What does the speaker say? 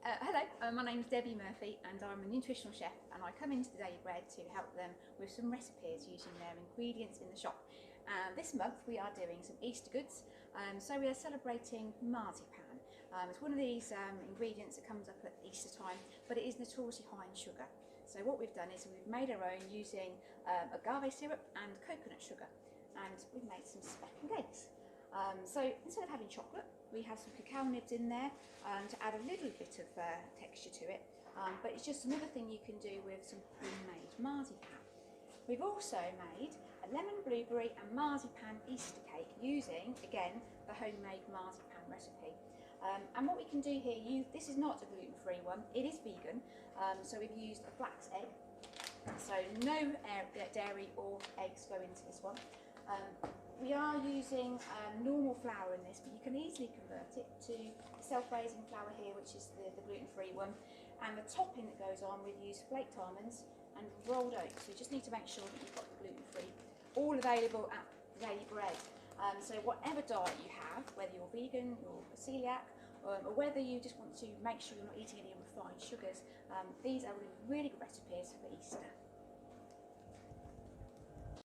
Hello, my name's Debbie Murphy and I'm a nutritional chef, and I come into the Daily Bread to help them with some recipes using their ingredients in the shop. This month we are doing some Easter goods, so we are celebrating marzipan. It's one of these ingredients that comes up at Easter time, but it is notoriously high in sugar. So what we've done is we've made our own using agave syrup and coconut sugar, and we've made some speck and eggs. So instead of having chocolate, we have some cacao nibs in there to add a little bit of texture to it, but it's just another thing you can do with some homemade marzipan. We've also made a lemon blueberry and marzipan Easter cake using, again, the homemade marzipan recipe. And what we can do here, this is not a gluten-free one, it is vegan, so we've used a flax egg, so no dairy or eggs go into this one. We are using normal flour in this, but you can easily convert it to self-raising flour here, which is the gluten-free one. And the topping that goes on, we've used flaked almonds and rolled oats. So you just need to make sure that you've got the gluten-free. All available at the Daily Bread. So whatever diet you have, whether you're vegan or celiac, or whether you just want to make sure you're not eating any refined sugars, these are really good recipes for Easter.